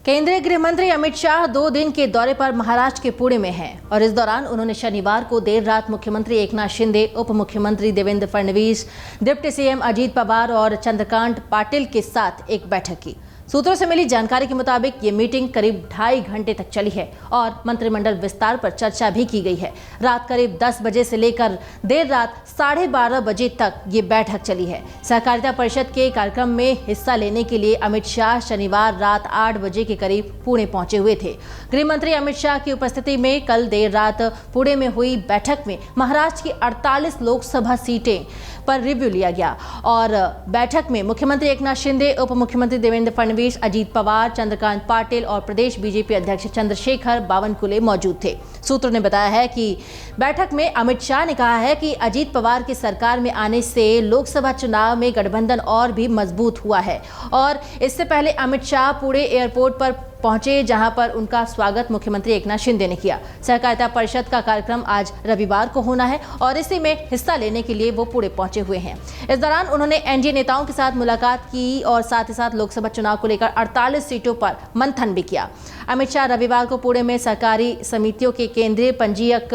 केंद्रीय गृह मंत्री अमित शाह 2 दिन के दौरे पर महाराष्ट्र के पुणे में हैं और इस दौरान उन्होंने शनिवार को देर रात मुख्यमंत्री एकनाथ शिंदे, उप मुख्यमंत्री देवेंद्र फडणवीस, डिप्टी सीएम अजीत पवार और चंद्रकांत पाटिल के साथ एक बैठक की। सूत्रों से मिली जानकारी के मुताबिक ये मीटिंग करीब 2.5 घंटे तक चली है और मंत्रिमंडल विस्तार पर चर्चा भी की गई है। रात करीब 10 बजे से लेकर देर रात 12:30 बजे तक ये बैठक चली है। सहकारिता परिषद के कार्यक्रम में हिस्सा लेने के लिए अमित शाह शनिवार रात 8 बजे के करीब पुणे पहुंचे हुए थे। गृह मंत्री अमित शाह की उपस्थिति में कल देर रात पुणे में हुई बैठक में महाराष्ट्र की 48 लोकसभा सीटें पर रिव्यू लिया गया और बैठक में मुख्यमंत्री एकनाथ शिंदे, उप मुख्यमंत्री देवेंद्र फडणवीस, अजीत पवार, चंद्रकांत पाटिल और प्रदेश बीजेपी अध्यक्ष चंद्रशेखर बावनकुले मौजूद थे। सूत्रों ने बताया है कि बैठक में अमित शाह ने कहा है कि अजीत पवार की सरकार में आने से लोकसभा चुनाव में गठबंधन और भी मजबूत हुआ है और इससे पहले अमित शाह पुणे एयरपोर्ट पर पहुंचे, जहां पर उनका स्वागत मुख्यमंत्री एकनाथ शिंदे ने किया। सहकारिता परिषद का कार्यक्रम आज रविवार को होना है और इसी में हिस्सा लेने के लिए वो पुणे पहुंचे हुए हैं। इस दौरान उन्होंने एनडीए नेताओं के साथ मुलाकात की और साथ ही साथ लोकसभा चुनाव को लेकर 48 सीटों पर मंथन भी किया। अमित शाह रविवार को पुणे में सहकारी समितियों के केंद्रीय पंजीयक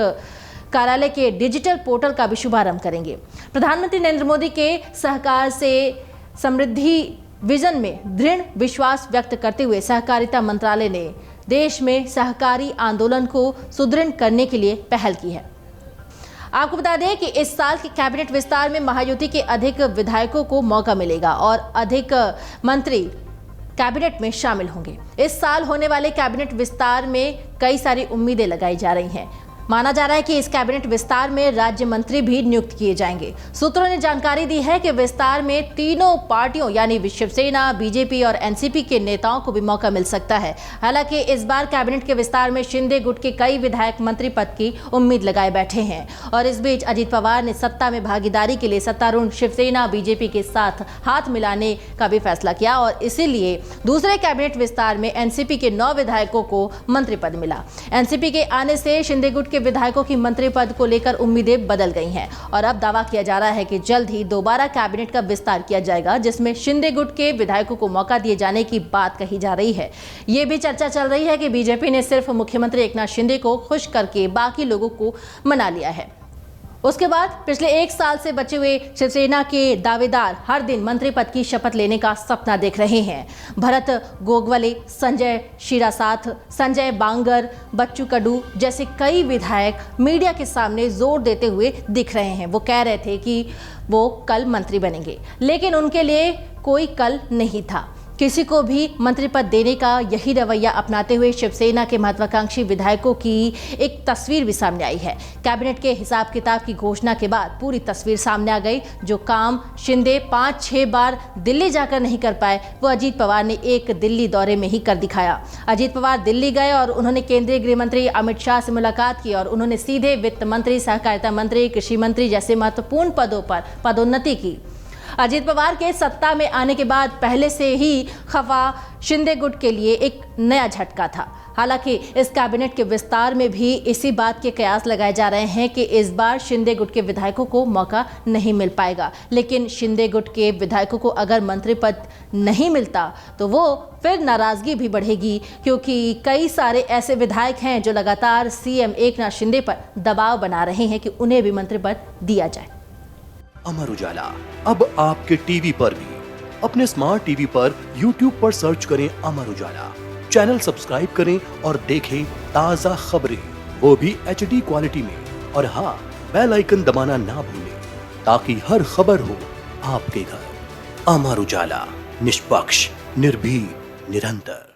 कार्यालय के डिजिटल पोर्टल का भी शुभारंभ करेंगे। प्रधानमंत्री नरेंद्र मोदी के सहकार से समृद्धि विजन में दृढ़ विश्वास व्यक्त करते हुए सहकारिता मंत्रालय ने देश में सहकारी आंदोलन को सुदृढ़ करने के लिए पहल की है। आपको बता दें कि इस साल के कैबिनेट विस्तार में महायुति के अधिक विधायकों को मौका मिलेगा और अधिक मंत्री कैबिनेट में शामिल होंगे। इस साल होने वाले कैबिनेट विस्तार में कई सारी उम्मीदें लगाई जा रही हैं। माना जा रहा है कि इस कैबिनेट विस्तार में राज्य मंत्री भी नियुक्त किए जाएंगे। सूत्रों ने जानकारी दी है कि विस्तार में तीनों पार्टियों यानी शिवसेना, बीजेपी और एनसीपी के नेताओं को भी मौका मिल सकता है। हालांकि इस बार कैबिनेट के विस्तार में शिंदे गुट के कई विधायक मंत्री पद की उम्मीद लगाए बैठे हैं और इस बीच अजीत पवार ने सत्ता में भागीदारी के लिए सत्तारूढ़ शिवसेना, बीजेपी के साथ हाथ मिलाने का भी फैसला किया और इसीलिए दूसरे कैबिनेट विस्तार में एनसीपी के 9 विधायकों को मंत्री पद मिला। एनसीपी के आने से शिंदे गुट के विधायकों की मंत्री पद को लेकर उम्मीदें बदल गई हैं और अब दावा किया जा रहा है कि जल्द ही दोबारा कैबिनेट का विस्तार किया जाएगा, जिसमें शिंदे गुट के विधायकों को मौका दिए जाने की बात कही जा रही है। ये भी चर्चा चल रही है कि बीजेपी ने सिर्फ मुख्यमंत्री एकनाथ शिंदे को खुश करके बाकी लोगों को मना लिया है। उसके बाद पिछले 1 साल से बचे हुए शिवसेना के दावेदार हर दिन मंत्री पद की शपथ लेने का सपना देख रहे हैं। भरत गोगवले, संजय शिरासाथ, संजय बांगर, बच्चू कडू जैसे कई विधायक मीडिया के सामने जोर देते हुए दिख रहे हैं। वो कह रहे थे कि वो कल मंत्री बनेंगे, लेकिन उनके लिए कोई कल नहीं था। किसी को भी मंत्री पद देने का यही रवैया अपनाते हुए शिवसेना के महत्वाकांक्षी विधायकों की एक तस्वीर भी सामने आई है। कैबिनेट के हिसाब किताब की घोषणा के बाद पूरी तस्वीर सामने आ गई। जो काम शिंदे 5-6 बार दिल्ली जाकर नहीं कर पाए, वो अजीत पवार ने एक दिल्ली दौरे में ही कर दिखाया। अजीत पवार दिल्ली गए और उन्होंने केंद्रीय गृह मंत्री अमित शाह से मुलाकात की और उन्होंने सीधे वित्त मंत्री, सहकारिता मंत्री, कृषि मंत्री जैसे महत्वपूर्ण पदों पर पदोन्नति की। अजीत पवार के सत्ता में आने के बाद पहले से ही खफा शिंदे गुट के लिए एक नया झटका था। हालांकि इस कैबिनेट के विस्तार में भी इसी बात के कयास लगाए जा रहे हैं कि इस बार शिंदे गुट के विधायकों को मौका नहीं मिल पाएगा, लेकिन शिंदे गुट के विधायकों को अगर मंत्री पद नहीं मिलता तो वो फिर नाराजगी भी बढ़ेगी, क्योंकि कई सारे ऐसे विधायक हैं जो लगातार सीएम एकनाथ शिंदे पर दबाव बना रहे हैं कि उन्हें भी मंत्री पद दिया जाए। अमर उजाला अब आपके टीवी पर भी। अपने स्मार्ट टीवी पर YouTube पर सर्च करें अमर उजाला, चैनल सब्सक्राइब करें और देखें ताजा खबरें, वो भी HD क्वालिटी में। और हाँ, बेल आइकन दबाना ना भूलें ताकि हर खबर हो आपके घर। अमर उजाला, निष्पक्ष, निर्भीक, निरंतर।